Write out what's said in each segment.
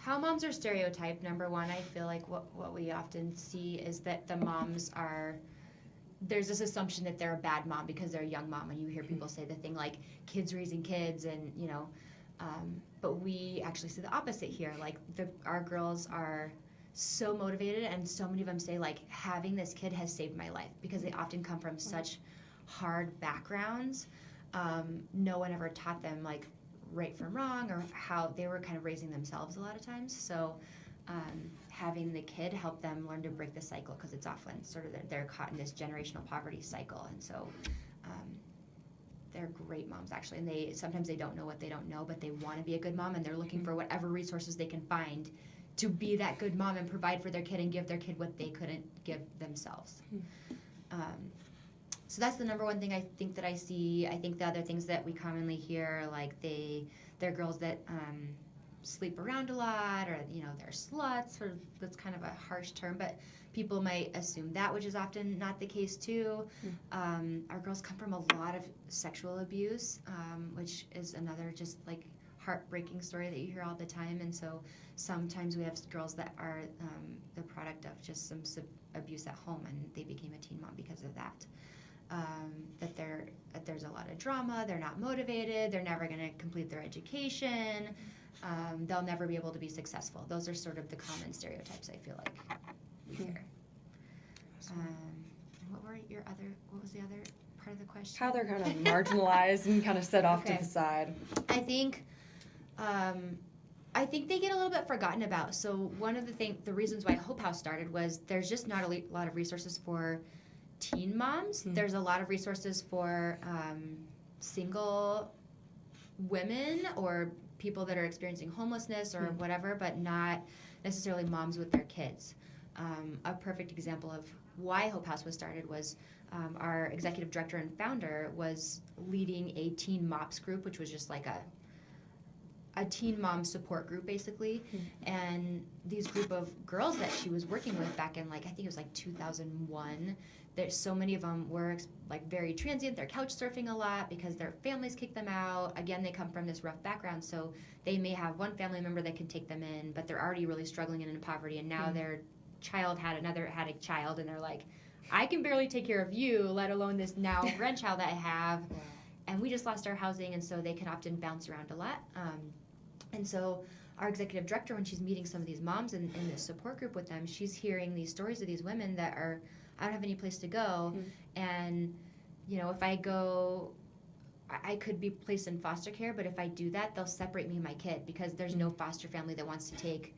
how moms are stereotyped, number one, I feel like what we often see is that the moms are, there's this assumption that they're a bad mom because they're a young mom, and you hear people say the thing like kids raising kids, and but we actually see the opposite here. Like our girls are so motivated, and so many of them say like having this kid has saved my life, because they often come from such hard backgrounds. No one ever taught them like right from wrong, or how they were kind of raising themselves a lot of times. So having the kid help them learn to break the cycle, because it's often sort of they're caught in this generational poverty cycle. And so they're great moms, actually, and sometimes they don't know what they don't know, but they want to be a good mom, and they're looking for whatever resources they can find to be that good mom and provide for their kid and give their kid what they couldn't give themselves. So that's the number one thing I think that I see. I think the other things that we commonly hear, like they're girls that sleep around a lot, or they're sluts, or that's kind of a harsh term, but people might assume that, which is often not the case too. Our girls come from a lot of sexual abuse, which is another just like heartbreaking story that you hear all the time. And so sometimes we have girls that are the product of just some abuse at home, and they became a teen mom because of that. That there's a lot of drama, they're not motivated, they're never going to complete their education, they'll never be able to be successful. Those are sort of the common stereotypes I feel like we hear. What was the other part of the question? How they're kind of marginalized and kind of set off to the side. I think they get a little bit forgotten about. So one of the reasons why Hope House started was there's just not a lot of resources for teen moms. There's a lot of resources for single women or people that are experiencing homelessness or whatever, but not necessarily moms with their kids. A perfect example of why Hope House was started was our executive director and founder was leading a teen MOPS group, which was just like a teen mom support group, basically. And these group of girls that she was working with back in, I think it was 2001, there's so many of them were very transient. They're couch surfing a lot because their families kicked them out. Again, they come from this rough background, so they may have one family member that can take them in, but they're already really struggling and in poverty, and now their child had a child, and they're like, I can barely take care of you, let alone this now grandchild that I have. Wow. And we just lost our housing, and so they can often bounce around a lot. And so our executive director, when she's meeting some of these moms in this support group with them, she's hearing these stories of these women that are, I don't have any place to go. And, if I go, I could be placed in foster care, but if I do that, they'll separate me and my kid, because there's no foster family that wants to take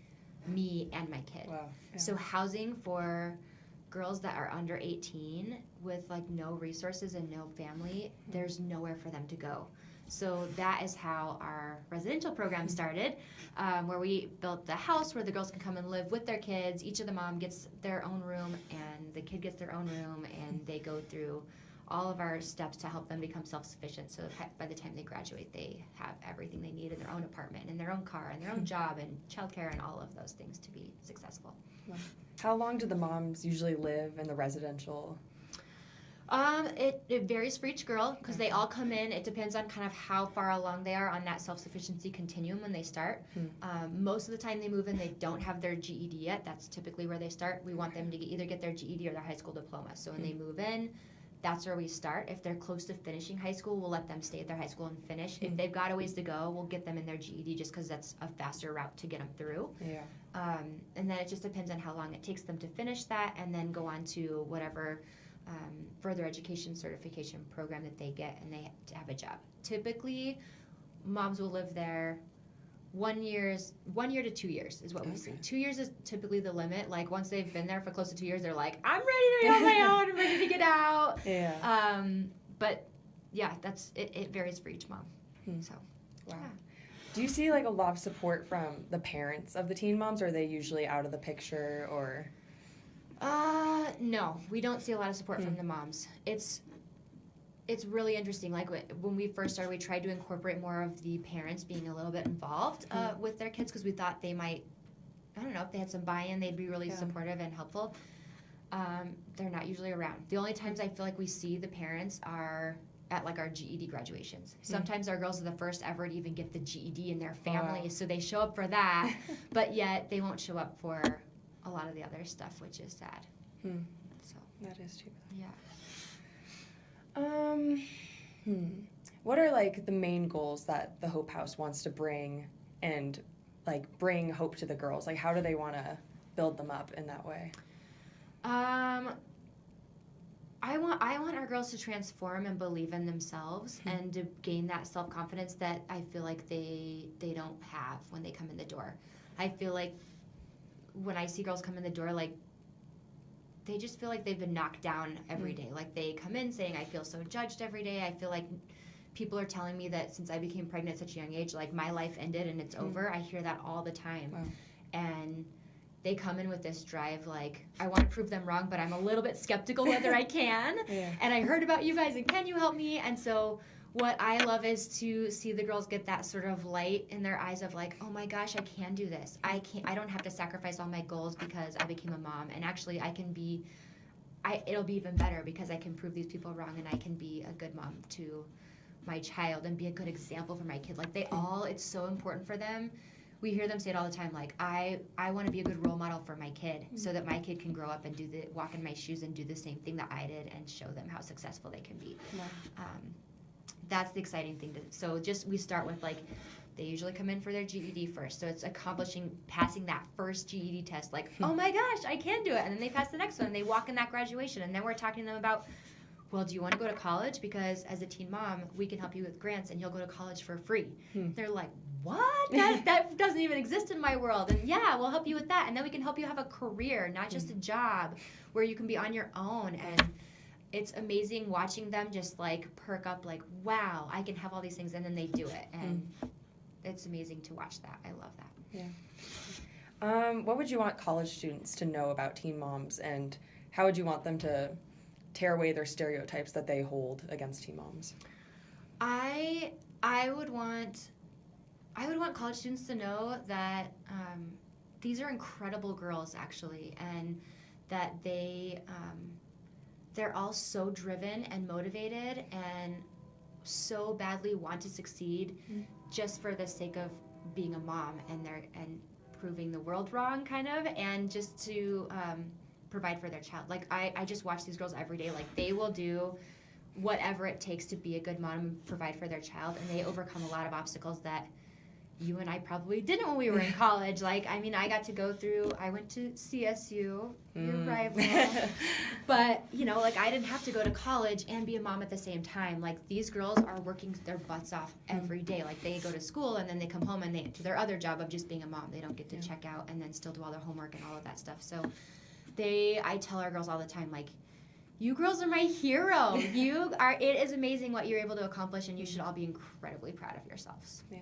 me and my kid. Wow. Yeah. So housing for girls that are under 18 with no resources and no family, there's nowhere for them to go. So that is how our residential program started, where we built a house where the girls can come and live with their kids. Each of the mom gets their own room, and the kid gets their own room, and they go through all of our steps to help them become self-sufficient, so that by the time they graduate, they have everything they need in their own apartment, in their own car, and their own job, and childcare, and all of those things to be successful. How long do the moms usually live in the residential? It varies for each girl, because they all come in. It depends on kind of how far along they are on that self-sufficiency continuum when they start. Most of the time they move in, they don't have their GED yet. That's typically where they start. We want them to either get their GED or their high school diploma. So when they move in, that's where we start. If they're close to finishing high school, we'll let them stay at their high school and finish. If they've got a ways to go, we'll get them in their GED, just because that's a faster route to get them through. Yeah. And then it just depends on how long it takes them to finish that, and then go on to whatever further education certification program that they get, and they have a job. Typically, moms will live there 1 year to 2 years is what we see. 2 years is typically the limit. Once they've been there for close to 2 years, they're like, I'm ready to be on my own. I'm ready to get out. Yeah. But yeah, it varies for each mom. So, wow. Yeah. Do you see a lot of support from the parents of the teen moms, or are they usually out of the picture, or? No, we don't see a lot of support from the moms. It's really interesting. When we first started, we tried to incorporate more of the parents being a little bit involved with their kids, because we thought they might, I don't know, if they had some buy-in, they'd be really supportive and helpful. They're not usually around. The only times I feel like we see the parents are at like our GED graduations. Sometimes our girls are the first ever to even get the GED in their family, wow. so they show up for that, but yet they won't show up for a lot of the other stuff, which is sad. So That is too yeah. bad. What are like the main goals that the Hope House wants to bring and like bring hope to the girls? Like how do they want to build them up in that way? I want our girls to transform and believe in themselves and to gain that self-confidence that I feel like they don't have when they come in the door. I feel like when I see girls come in the door, like they just feel like they've been knocked down every day. Like they come in saying, I feel so judged every day. I feel like people are telling me that since I became pregnant at such a young age, like my life ended and it's over. I hear that all the time. Wow. And they come in with this drive, like, I want to prove them wrong, but I'm a little bit skeptical whether I can. Yeah. And I heard about you guys, and can you help me? And so what I love is to see the girls get that sort of light in their eyes of like, oh my gosh, I can do this. I don't have to sacrifice all my goals because I became a mom. And actually it'll be even better because I can prove these people wrong and I can be a good mom to my child and be a good example for my kid. Like it's so important for them. We hear them say it all the time, like, I want to be a good role model for my kid so that my kid can grow up and walk in my shoes and do the same thing that I did and show them how successful they can be. Wow. That's the exciting thing. So we start with, like, they usually come in for their GED first. So it's passing that first GED test, like, oh my gosh, I can do it. And then they pass the next one and they walk in that graduation. And then we're talking to them about, well, do you want to go to college? Because as a teen mom, we can help you with grants and you'll go to college for free. They're like, what? That doesn't even exist in my world. And yeah, we'll help you with that. And then we can help you have a career, not just a job where you can be on your own. And it's amazing watching them just like perk up like, wow, I can have all these things. And then they do it. And it's amazing to watch that. I love that. Yeah. What would you want college students to know about teen moms, and how would you want them to tear away their stereotypes that they hold against teen moms? I would want college students to know that these are incredible girls, actually, and that they're all so driven and motivated and so badly want to succeed just for the sake of being a mom and proving the world wrong, kind of, and just to provide for their child. Like, I just watch these girls every day. Like, they will do whatever it takes to be a good mom and provide for their child, and they overcome a lot of obstacles that you and I probably didn't when we were in college. Like, I mean, I went to CSU, your rival, but, you know, like, I didn't have to go to college and be a mom at the same time. Like, these girls are working their butts off every day. Like, they go to school and then they come home and they do their other job of just being a mom. They don't get to check out and then still do all their homework and all of that stuff. So I tell our girls all the time, like, you girls are my hero. It is amazing what you're able to accomplish, and you should all be incredibly proud of yourselves. Yeah.